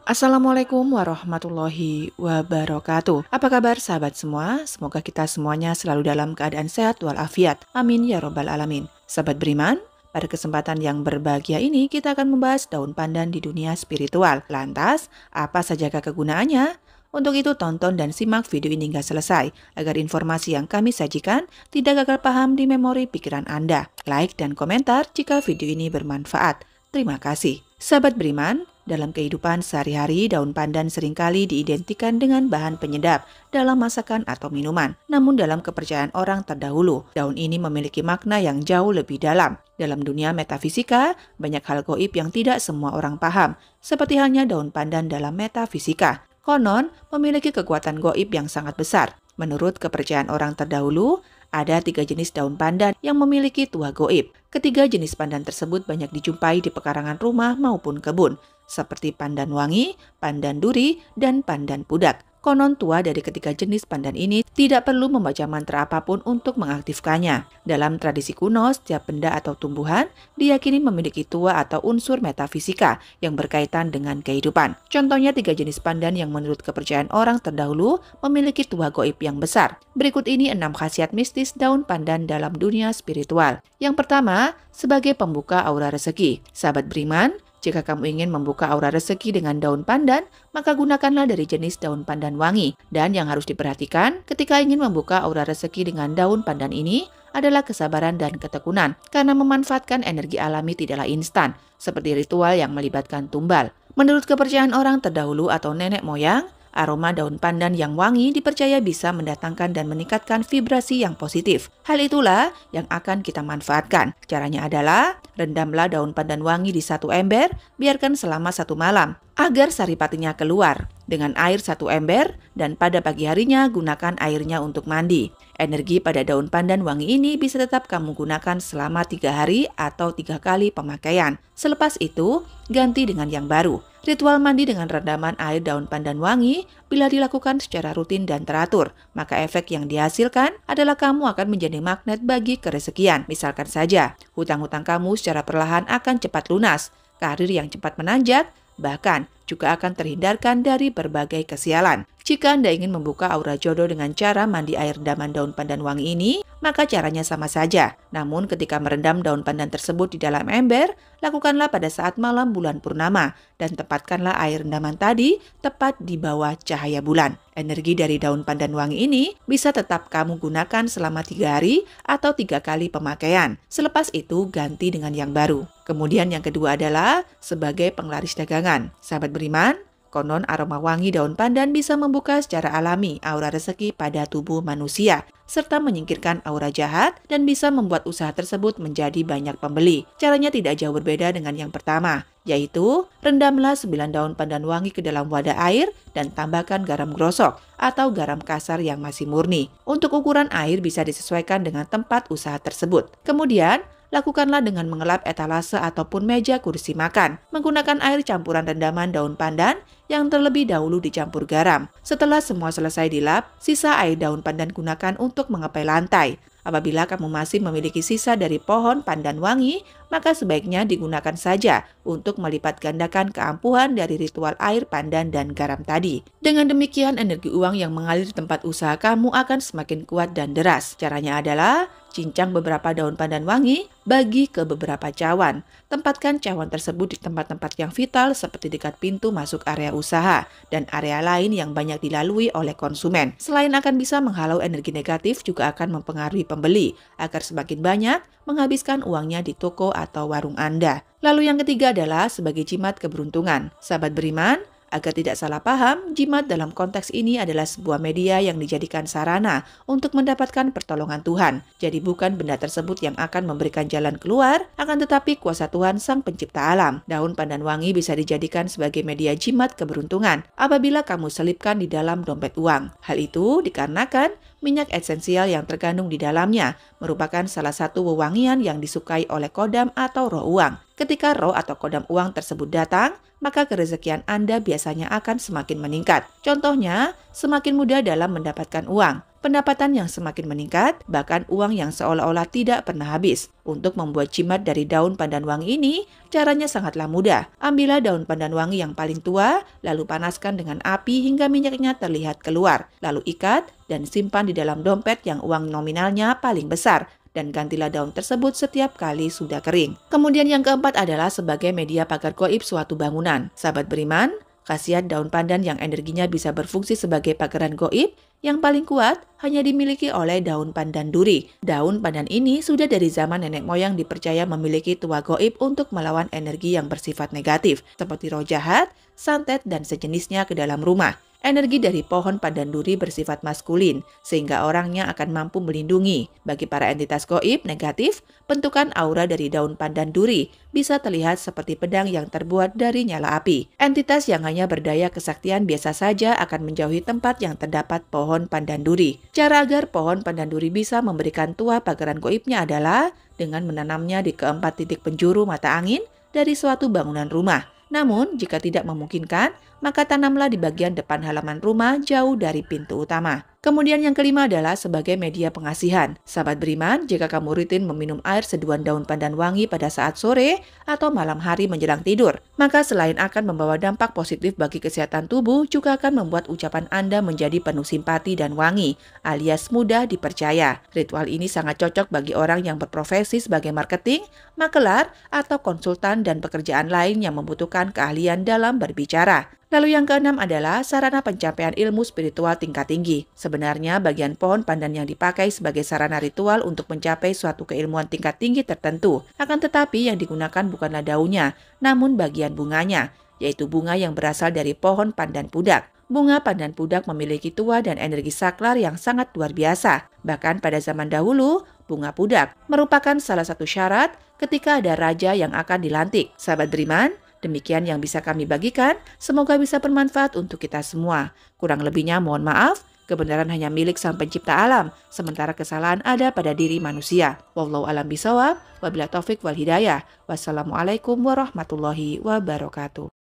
Assalamualaikum warahmatullahi wabarakatuh. Apa kabar sahabat semua? Semoga kita semuanya selalu dalam keadaan sehat walafiat. Amin ya robbal alamin. Sahabat beriman, pada kesempatan yang berbahagia ini kita akan membahas daun pandan di dunia spiritual. Lantas, apa sajakah kegunaannya? Untuk itu tonton dan simak video ini hingga selesai agar informasi yang kami sajikan tidak gagal paham di memori pikiran Anda. Like dan komentar jika video ini bermanfaat. Terima kasih. Sahabat beriman, dalam kehidupan sehari-hari, daun pandan seringkali diidentikan dengan bahan penyedap dalam masakan atau minuman. Namun dalam kepercayaan orang terdahulu, daun ini memiliki makna yang jauh lebih dalam. Dalam dunia metafisika, banyak hal gaib yang tidak semua orang paham, seperti halnya daun pandan dalam metafisika. Konon, memiliki kekuatan gaib yang sangat besar. Menurut kepercayaan orang terdahulu, ada 3 jenis daun pandan yang memiliki tuah gaib. Ketiga jenis pandan tersebut banyak dijumpai di pekarangan rumah maupun kebun, seperti pandan wangi, pandan duri, dan pandan pudak. Konon tua dari ketiga jenis pandan ini tidak perlu membaca mantra apapun untuk mengaktifkannya. Dalam tradisi kuno, setiap benda atau tumbuhan diyakini memiliki tua atau unsur metafisika yang berkaitan dengan kehidupan. Contohnya 3 jenis pandan yang menurut kepercayaan orang terdahulu memiliki tua gaib yang besar. Berikut ini 6 khasiat mistis daun pandan dalam dunia spiritual. Yang pertama, sebagai pembuka aura rezeki. Sahabat beriman, jika kamu ingin membuka aura rezeki dengan daun pandan, maka gunakanlah dari jenis daun pandan wangi. Dan yang harus diperhatikan ketika ingin membuka aura rezeki dengan daun pandan ini adalah kesabaran dan ketekunan, karena memanfaatkan energi alami tidaklah instan, seperti ritual yang melibatkan tumbal. Menurut kepercayaan orang terdahulu atau nenek moyang, aroma daun pandan yang wangi dipercaya bisa mendatangkan dan meningkatkan vibrasi yang positif. Hal itulah yang akan kita manfaatkan. Caranya adalah, rendamlah daun pandan wangi di 1 ember, biarkan selama 1 malam, agar saripatinya keluar dengan air 1 ember, dan pada pagi harinya gunakan airnya untuk mandi. Energi pada daun pandan wangi ini bisa tetap kamu gunakan selama 3 hari atau 3 kali pemakaian. Selepas itu, ganti dengan yang baru. Ritual mandi dengan rendaman air daun pandan wangi bila dilakukan secara rutin dan teratur, maka efek yang dihasilkan adalah kamu akan menjadi magnet bagi kerezekian. Misalkan saja, hutang-hutang kamu secara perlahan akan cepat lunas, karir yang cepat menanjak, bahkan juga akan terhindarkan dari berbagai kesialan. Jika Anda ingin membuka aura jodoh dengan cara mandi air rendaman daun pandan wangi ini, maka caranya sama saja. Namun ketika merendam daun pandan tersebut di dalam ember, lakukanlah pada saat malam bulan purnama dan tempatkanlah air rendaman tadi tepat di bawah cahaya bulan. Energi dari daun pandan wangi ini bisa tetap kamu gunakan selama 3 hari atau 3 kali pemakaian. Selepas itu ganti dengan yang baru. Kemudian yang kedua adalah sebagai penglaris dagangan. Sahabat beriman, konon aroma wangi daun pandan bisa membuka secara alami aura rezeki pada tubuh manusia, serta menyingkirkan aura jahat dan bisa membuat usaha tersebut menjadi banyak pembeli. Caranya tidak jauh berbeda dengan yang pertama, yaitu rendamlah 9 daun pandan wangi ke dalam wadah air dan tambahkan garam grosok atau garam kasar yang masih murni. Untuk ukuran air bisa disesuaikan dengan tempat usaha tersebut. Kemudian, lakukanlah dengan mengelap etalase ataupun meja kursi makan, menggunakan air campuran rendaman daun pandan yang terlebih dahulu dicampur garam. Setelah semua selesai dilap, sisa air daun pandan gunakan untuk mengepel lantai. Apabila kamu masih memiliki sisa dari pohon pandan wangi, maka sebaiknya digunakan saja untuk melipat gandakan keampuhan dari ritual air pandan dan garam tadi. Dengan demikian, energi uang yang mengalir di tempat usaha kamu akan semakin kuat dan deras. Caranya adalah, cincang beberapa daun pandan wangi, bagi ke beberapa cawan. Tempatkan cawan tersebut di tempat-tempat yang vital seperti dekat pintu masuk area usaha dan area lain yang banyak dilalui oleh konsumen. Selain akan bisa menghalau energi negatif, juga akan mempengaruhi pembeli agar semakin banyak menghabiskan uangnya di toko atau warung Anda. Lalu yang ketiga adalah sebagai jimat keberuntungan. Sahabat beriman, agar tidak salah paham, jimat dalam konteks ini adalah sebuah media yang dijadikan sarana untuk mendapatkan pertolongan Tuhan. Jadi bukan benda tersebut yang akan memberikan jalan keluar, akan tetapi kuasa Tuhan Sang Pencipta Alam. Daun pandan wangi bisa dijadikan sebagai media jimat keberuntungan apabila kamu selipkan di dalam dompet uang. Hal itu dikarenakan minyak esensial yang terkandung di dalamnya merupakan salah satu wewangian yang disukai oleh kodam atau roh uang. Ketika roh atau kodam uang tersebut datang, maka kerezekian Anda biasanya akan semakin meningkat. Contohnya, semakin mudah dalam mendapatkan uang. pendapatan yang semakin meningkat, bahkan uang yang seolah-olah tidak pernah habis. Untuk membuat jimat dari daun pandan wangi ini, caranya sangatlah mudah. Ambillah daun pandan wangi yang paling tua, lalu panaskan dengan api hingga minyaknya terlihat keluar. Lalu ikat dan simpan di dalam dompet yang uang nominalnya paling besar. Dan gantilah daun tersebut setiap kali sudah kering. Kemudian yang keempat adalah sebagai media pagar gaib suatu bangunan. Sahabat beriman, khasiat daun pandan yang energinya bisa berfungsi sebagai pagaran gaib yang paling kuat hanya dimiliki oleh daun pandan duri. Daun pandan ini sudah dari zaman nenek moyang dipercaya memiliki tuah gaib untuk melawan energi yang bersifat negatif, seperti roh jahat, santet, dan sejenisnya ke dalam rumah. Energi dari pohon pandan duri bersifat maskulin, sehingga orangnya akan mampu melindungi. Bagi para entitas gaib negatif, bentukan aura dari daun pandan duri bisa terlihat seperti pedang yang terbuat dari nyala api. Entitas yang hanya berdaya kesaktian biasa saja akan menjauhi tempat yang terdapat pohon pandan duri. Cara agar pohon pandan duri bisa memberikan tuah pagaran gaibnya adalah dengan menanamnya di keempat titik penjuru mata angin dari suatu bangunan rumah. Namun, jika tidak memungkinkan, maka tanamlah di bagian depan halaman rumah jauh dari pintu utama. Kemudian yang kelima adalah sebagai media pengasihan. Sahabat beriman, jika kamu rutin meminum air seduhan daun pandan wangi pada saat sore atau malam hari menjelang tidur, maka selain akan membawa dampak positif bagi kesehatan tubuh, juga akan membuat ucapan Anda menjadi penuh simpati dan wangi, alias mudah dipercaya. Ritual ini sangat cocok bagi orang yang berprofesi sebagai marketing, makelar, atau konsultan dan pekerjaan lain yang membutuhkan keahlian dalam berbicara. Lalu yang keenam adalah sarana pencapaian ilmu spiritual tingkat tinggi. Sebenarnya bagian pohon pandan yang dipakai sebagai sarana ritual untuk mencapai suatu keilmuan tingkat tinggi tertentu. Akan tetapi yang digunakan bukanlah daunnya, namun bagian bunganya, yaitu bunga yang berasal dari pohon pandan pudak. Bunga pandan pudak memiliki tuah dan energi saklar yang sangat luar biasa. Bahkan pada zaman dahulu, bunga pudak merupakan salah satu syarat ketika ada raja yang akan dilantik. Sahabat beriman, demikian yang bisa kami bagikan, semoga bisa bermanfaat untuk kita semua. Kurang lebihnya mohon maaf, kebenaran hanya milik Sang Pencipta alam, sementara kesalahan ada pada diri manusia. Wallahu a'lam bishawab, wabillahi taufik wal hidayah. Wassalamualaikum warahmatullahi wabarakatuh.